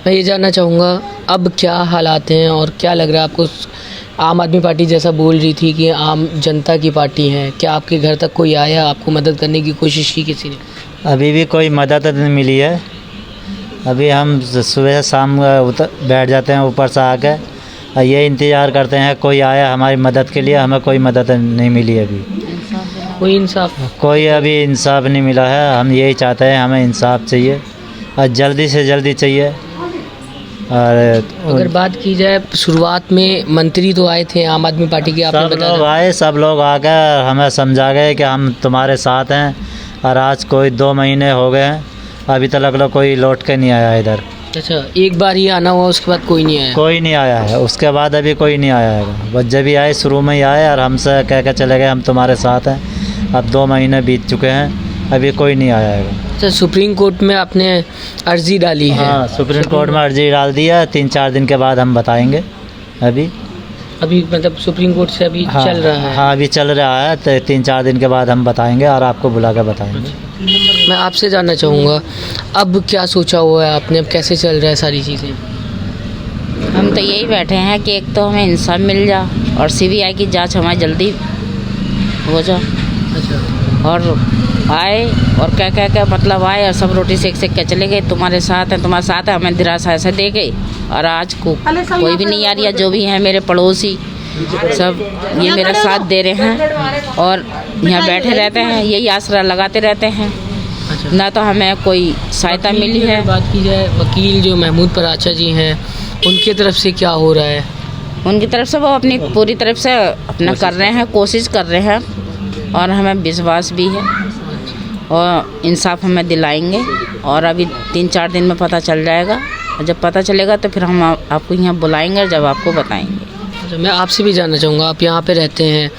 मैं ये जानना चाहूँगा अब क्या हालात हैं और क्या लग रहा है आपको? आम आदमी पार्टी जैसा बोल रही थी कि आम जनता की पार्टी है, क्या आपके घर तक कोई आया, आपको मदद करने की कोशिश की किसी ने? अभी भी कोई मदद नहीं मिली है। अभी हम सुबह शाम बैठ जाते हैं ऊपर से आके, ये इंतज़ार करते हैं कोई आया हमारी मदद के लिए। हमें कोई मदद नहीं मिली अभी, कोई इंसाफ? कोई अभी इंसाफ नहीं मिला है। हम यही चाहते हैं, हमें इंसाफ चाहिए और जल्दी से जल्दी चाहिए। और अगर बात की जाए, शुरुआत में मंत्री तो आए थे आम आदमी पार्टी के, आपने सब बताया लोग आए, सब लोग आ गए, हमें समझा गए कि हम तुम्हारे साथ हैं। और आज कोई 2 महीने हो गए हैं, अभी तक कोई लौट के नहीं आया इधर। अच्छा, एक बार ही आना हुआ, उसके बाद कोई नहीं आया? कोई नहीं आया है, उसके बाद अभी कोई नहीं आया है। बस जब भी आए शुरू में ही आए और हमसे कह के चले गए हम तुम्हारे साथ हैं। अब 2 महीने बीत चुके हैं, अभी कोई नहीं आया है। अच्छा, सुप्रीम कोर्ट में आपने अर्जी डाली है? हाँ, सुप्रीम कोर्ट में अर्जी डाल दी है। 3-4 दिन के बाद हम बताएंगे। अभी मतलब सुप्रीम कोर्ट से अभी हाँ, चल रहा है? हाँ, अभी चल रहा है। तो 3-4 दिन के बाद हम बताएंगे और आपको बुला कर बताएंगे। मैं आपसे जानना चाहूँगा अब क्या सोचा हुआ है आपने, अब कैसे चल रहा है सारी चीज़ें? हम तो यही बैठे हैं कि एक तो हमें इंसाफ मिल जा और सीबीआई की जांच हमारी जल्दी हो जा। अच्छा, और आए और क्या मतलब आए और सब रोटी सेक के चले गए। तुम्हारे साथ है, तुम्हारे साथ है, हमें दिलासा ऐसे दे गए। और आज को कोई भी नहीं आ रही है। जो भी हैं मेरे पड़ोसी सब ये मेरा साथ दे रहे हैं और यहाँ बैठे रहते हैं, यही आसरा लगाते रहते हैं। अच्छा। ना तो हमें कोई सहायता मिली है। बात की जाए वकील जो महमूद पराचा जी हैं, उनकी तरफ से क्या हो रहा है? उनकी तरफ से वो अपनी पूरी तरफ से अपना कर रहे हैं, कोशिश कर रहे हैं और हमें विश्वास भी है और इंसाफ हमें दिलाएंगे। और अभी 3-4 दिन में पता चल जाएगा और जब पता चलेगा तो फिर हम आपको यहाँ बुलाएंगे, जब आपको बताएंगे। अच्छा, मैं आपसे भी जानना चाहूँगा, आप यहाँ पे रहते हैं,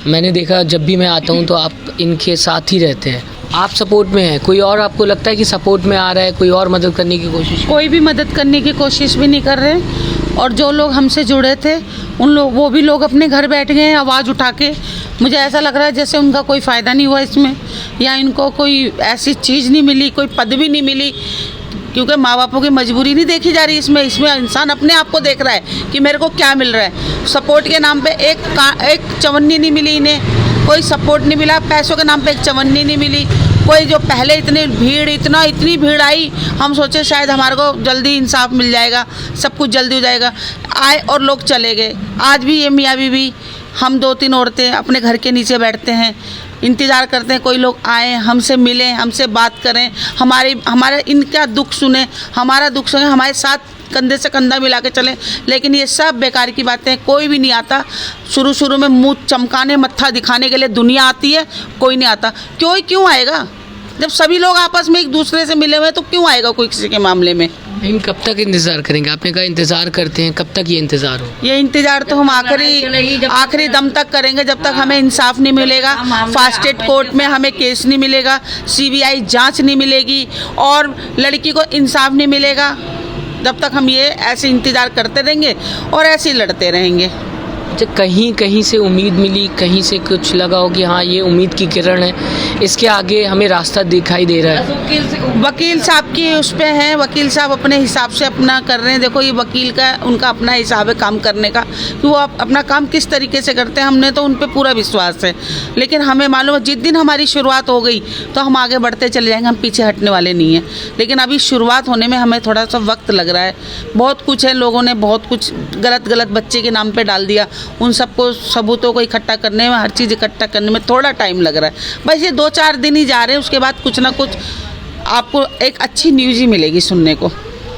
मैंने देखा जब भी मैं आता हूँ तो आप इनके साथ ही रहते हैं, आप सपोर्ट में हैं, कोई और आपको लगता है कि सपोर्ट में आ रहा है, कोई और मदद करने की कोशिश? कोई भी मदद करने की कोशिश भी नहीं कर रहे। और जो लोग हमसे जुड़े थे वो भी लोग अपने घर बैठ गए हैं आवाज़ उठा के। मुझे ऐसा लग रहा है जैसे उनका कोई फ़ायदा नहीं हुआ इसमें, या इनको कोई ऐसी चीज़ नहीं मिली, कोई पदवी नहीं मिली। क्योंकि माँ बापों की मजबूरी नहीं देखी जा रही इसमें इंसान अपने आप को देख रहा है कि मेरे को क्या मिल रहा है। सपोर्ट के नाम पे एक चवन्नी नहीं मिली इन्हें, कोई सपोर्ट नहीं मिला। पैसों के नाम पे एक चवन्नी नहीं मिली। कोई जो पहले इतनी भीड़ आई, हम सोचे शायद हमारे को जल्दी इंसाफ मिल जाएगा, सब कुछ जल्दी हो जाएगा। आए और लोग चले गए। आज भी ये मियाँ बीवी, हम 2-3 औरतें अपने घर के नीचे बैठते हैं, इंतज़ार करते हैं कोई लोग आए, हमसे मिलें, हमसे बात करें, हमारे इनका दुख सुने, हमारा दुख सुने, हमारे साथ कंधे से कंधा मिला के चलें। लेकिन ये सब बेकार की बातें, कोई भी नहीं आता। शुरू में मुंह चमकाने, मत्था दिखाने के लिए दुनिया आती है, कोई नहीं आता। क्यों आएगा? जब सभी लोग आपस में एक दूसरे से मिले हुए हैं तो क्यों आएगा कोई किसी के मामले में? इन कब तक इंतज़ार करेंगे? आपने कहा इंतज़ार करते हैं, कब तक ये इंतज़ार हो? ये इंतज़ार तो हम आखिरी दम तक करेंगे, जब तक हमें इंसाफ नहीं मिलेगा। फास्टेड कोर्ट में हमें केस नहीं मिलेगा, सीबीआई जांच नहीं मिलेगी और लड़की को इंसाफ नहीं मिलेगा, जब तक हम ये ऐसे इंतज़ार करते रहेंगे और ऐसे ही लड़ते रहेंगे। अच्छा, कहीं से उम्मीद मिली, कहीं से कुछ लगा हो कि हाँ ये उम्मीद की किरण है, इसके आगे हमें रास्ता दिखाई दे रहा है? वकील साहब की उस पे हैं, वकील साहब अपने हिसाब से अपना कर रहे हैं। देखो ये वकील का उनका अपना हिसाब है काम करने का, कि वो अपना काम किस तरीके से करते हैं। हमने तो उन पे पूरा विश्वास है, लेकिन हमें मालूम है जिस दिन हमारी शुरुआत हो गई तो हम आगे बढ़ते चले जाएंगे, हम पीछे हटने वाले नहीं हैं। लेकिन अभी शुरुआत होने में हमें थोड़ा सा वक्त लग रहा है। बहुत कुछ है, लोगों ने बहुत कुछ गलत बच्चे के नाम पर डाल दिया, उन सबको सबूतों को इकट्ठा करने में, हर चीज़ इकट्ठा करने में थोड़ा टाइम लग रहा है। बस ये 2-4 दिन ही जा रहे हैं, उसके बाद कुछ ना कुछ आपको एक अच्छी न्यूज़ ही मिलेगी सुनने को।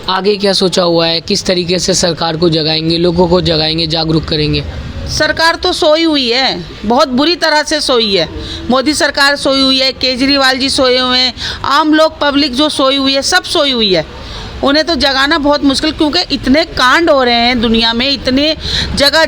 आगे क्या सोचा हुआ है? किस तरीके से सरकार को जगाएंगे, लोगों को जगाएंगे, जागरूक करेंगे? सरकार तो सोई हुई है, बहुत बुरी तरह से सोई है। मोदी सरकार सोई हुई है, केजरीवाल जी सोए हुए हैं, आम लोग पब्लिक जो सोई हुई है, सब सोई हुई है। उन्हें तो जगाना बहुत मुश्किल, क्योंकि इतने कांड हो रहे हैं दुनिया में, इतने जगह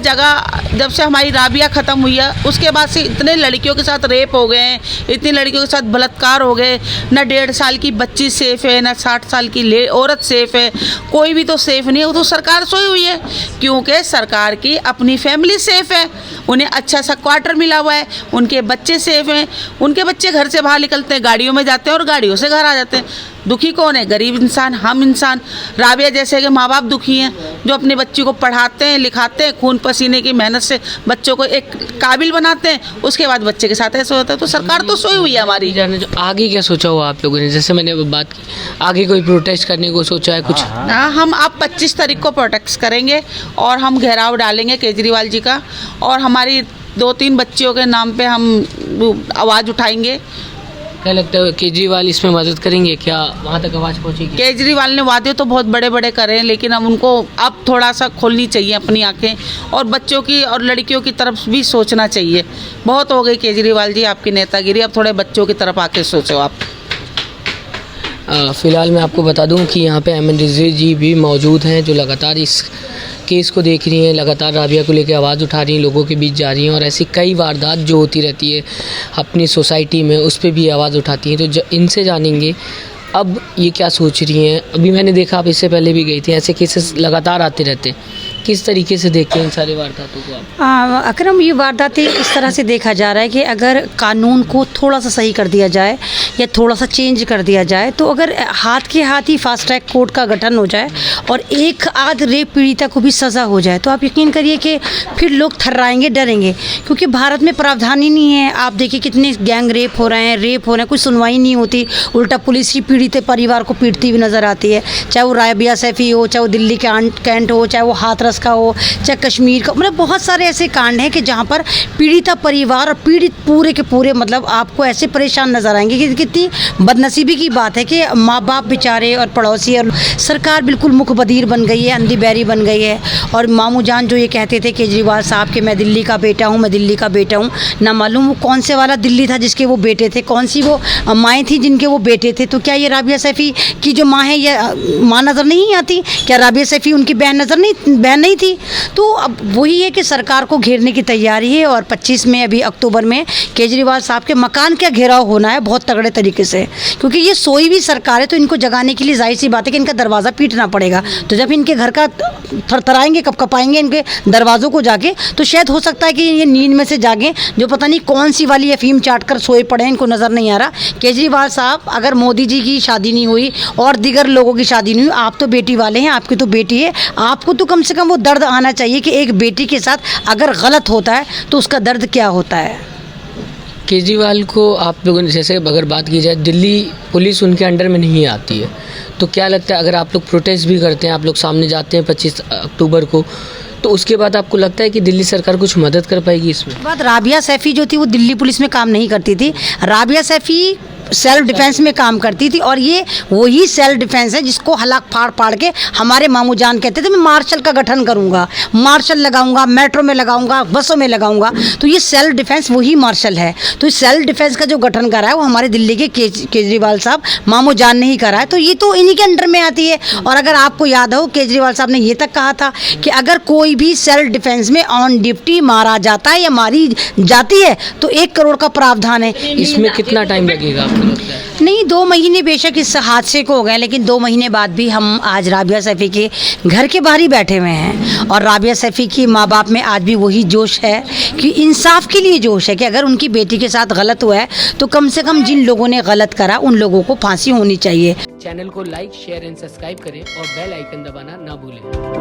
जब से हमारी राबिया ख़त्म हुई है उसके बाद से इतने लड़कियों के साथ रेप हो गए हैं, इतनी लड़कियों के साथ बलात्कार हो गए। ना 1.5 साल की बच्ची सेफ़ है, ना 60 साल की औरत सेफ़ है, कोई भी तो सेफ़ नहीं है। वो तो सरकार सोई हुई है, क्योंकि सरकार की अपनी फैमिली सेफ़ है, उन्हें अच्छा सा क्वार्टर मिला हुआ है, उनके बच्चे सेफ़ हैं। उनके बच्चे घर से बाहर निकलते हैं, गाड़ियों में जाते हैं और गाड़ियों से घर आ जाते हैं। दुखी कौन है? गरीब इंसान, हम इंसान। राबिया जैसे के माँ बाप दुखी हैं जो अपने बच्ची को पढ़ाते हैं, लिखाते हैं, खून पसीने की मेहनत से बच्चों को एक काबिल बनाते हैं, उसके बाद बच्चे के साथ ऐसा होता है। तो सरकार तो सोई हुई है हमारी। जाने जो आगे क्या सोचा हुआ आप लोगों ने, जैसे मैंने अब बात की, आगे कोई प्रोटेस्ट करने को सोचा है कुछ? हाँ, हम अब 25 तारीख को प्रोटेस्ट करेंगे और हम घेराव डालेंगे केजरीवाल जी का, और हमारी 2-3 बच्चियों के नाम पे हम आवाज़ उठाएंगे। क्या लगता है केजरीवाल इसमें मदद करेंगे क्या? वहाँ तक आवाज़ पहुँचेगी? केजरीवाल ने वादे तो बहुत बड़े बड़े करे हैं, लेकिन अब उनको अब थोड़ा सा खोलनी चाहिए अपनी आंखें, और बच्चों की और लड़कियों की तरफ भी सोचना चाहिए। बहुत हो गई केजरीवाल जी आपकी नेतागिरी, अब थोड़े बच्चों की तरफ आके सोचो आप। फ़िलहाल मैं आपको बता दूं कि यहाँ पे अमन रिजवी जी भी मौजूद हैं, जो लगातार इस केस को देख रही हैं, लगातार राबिया को लेकर आवाज़ उठा रही हैं, लोगों के बीच जा रही हैं, और ऐसी कई वारदात जो होती रहती है अपनी सोसाइटी में उस पर भी आवाज़ उठाती हैं। तो इनसे जानेंगे अब ये क्या सोच रही हैं। अभी मैंने देखा, आप इससे पहले भी गई थी, ऐसे केसेस लगातार आते रहते हैं। किस तरीके से देखते हैं इन सारी वारदातों को आप? अकरम, ये वारदातें इस तरह से देखा जा रहा है कि अगर कानून को थोड़ा सा सही कर दिया जाए या थोड़ा सा चेंज कर दिया जाए, तो अगर हाथ के हाथ ही फास्ट ट्रैक कोर्ट का गठन हो जाए और एक आध रेप पीड़िता को भी सज़ा हो जाए, तो आप यकीन करिए कि फिर लोग थर्राएंगे, डरेंगे। क्योंकि भारत में प्रावधान ही नहीं है। आप देखिए कितने गैंग रेप हो रहे हैं, कोई सुनवाई नहीं होती, उल्टा पुलिस ही पीड़ित परिवार को पीटती हुई नज़र आती है। चाहे वो राबिया सैफ़ी हो, चाहे वो दिल्ली कैंट हो, चाहे वो हाथरस का हो, चाहे कश्मीर का, मतलब बहुत सारे ऐसे कांड हैं कि जहाँ पर पीड़िता परिवार और पीड़ित पूरे के पूरे मतलब आपको ऐसे परेशान नज़र आएंगे कि कितनी बदनसीबी की बात है कि माँ बाप बेचारे और पड़ोसी और सरकार बिल्कुल मुख बधिर बन गई है, अंधी बैरी बन गई है। और मामू जान जो ये कहते थे केजरीवाल साहब कि मैं दिल्ली का बेटा हूँ, मैं दिल्ली का बेटा हूँ, ना मालूम वो कौन से वाला दिल्ली था जिसके वो बेटे थे, कौन सी वो माएँ थी जिनके वो बेटे थे। तो क्या ये राबिया सैफ़ी की जो माँ है, ये माँ नज़र नहीं आती? क्या राबिया सैफ़ी उनकी बहन नहीं थी? तो अब वही है कि सरकार को घेरने की तैयारी है, और 25 में अभी अक्टूबर में केजरीवाल साहब के मकान का घेराव होना है बहुत तगड़े तरीके से, क्योंकि ये सोई हुई सरकार है। तो इनको जगाने के लिए जाहिर सी बात है कि इनका दरवाज़ा पीटना पड़ेगा। तो जब इनके घर का थरथराएंगे, कपकपाएंगे इनके दरवाज़ों को जाके, तो शायद हो सकता है कि ये नींद में से जागें, जो पता नहीं कौन सी वाली अफीम चाट कर सोए पड़े हैं, इनको नज़र नहीं आ रहा। केजरीवाल साहब, अगर मोदी जी की शादी नहीं हुई और दीगर लोगों की शादी नहीं हुई, आप तो बेटी वाले हैं, आपकी तो बेटी है, आपको तो कम से कम वो दर्द आना चाहिए कि एक बेटी के साथ अगर गलत होता है तो उसका दर्द क्या होता है। केजरीवाल को आप लोगों ने, जैसे अगर बात की जाए, दिल्ली पुलिस उनके अंडर में नहीं आती है, तो क्या लगता है अगर आप लोग प्रोटेस्ट भी करते हैं, आप लोग सामने जाते हैं 25 अक्टूबर को, तो उसके बाद आपको लगता है कि दिल्ली सरकार कुछ मदद कर पाएगी इसमें? बात राबिया सैफ़ी जो थी वो दिल्ली पुलिस में काम नहीं करती थी। राबिया सैफ़ी सेल्फ डिफेंस में काम करती थी, और ये वही सेल्फ डिफेंस है जिसको हलाक फाड़ के हमारे मामू जान कहते थे मैं मार्शल का गठन करूंगा, मार्शल लगाऊंगा, मेट्रो में लगाऊंगा, बसों में लगाऊंगा। तो ये सेल्फ डिफेंस वही मार्शल है। तो इस सेल्फ डिफेंस का जो गठन करा है वो हमारे दिल्ली के केजरीवाल साहब मामू जान ने ही करा है। तो ये तो इन्हीं के अंडर में आती है। और अगर आपको याद हो, केजरीवाल साहब ने ये तक कहा था कि अगर कोई भी सेल्फ डिफेंस में ऑन ड्यूटी मारा जाता है या मारी जाती है तो 1 करोड़ का प्रावधान है। इसमें कितना टाइम लगेगा आपको लगता है? नहीं, 2 महीने बेशक इस हादसे को हो गए, लेकिन 2 महीने बाद भी हम आज राबिया सैफ़ी के घर के बाहर ही बैठे हुए हैं, और राबिया सैफ़ी की माँ बाप में आज भी वही जोश है कि इंसाफ के लिए जोश है कि अगर उनकी बेटी के साथ गलत हुआ है तो कम से कम जिन लोगों ने गलत करा उन लोगों को फांसी होनी चाहिए। चैनल को लाइक, शेयर एंड सब्सक्राइब करें और बेल आइकन दबाना ना भूलें।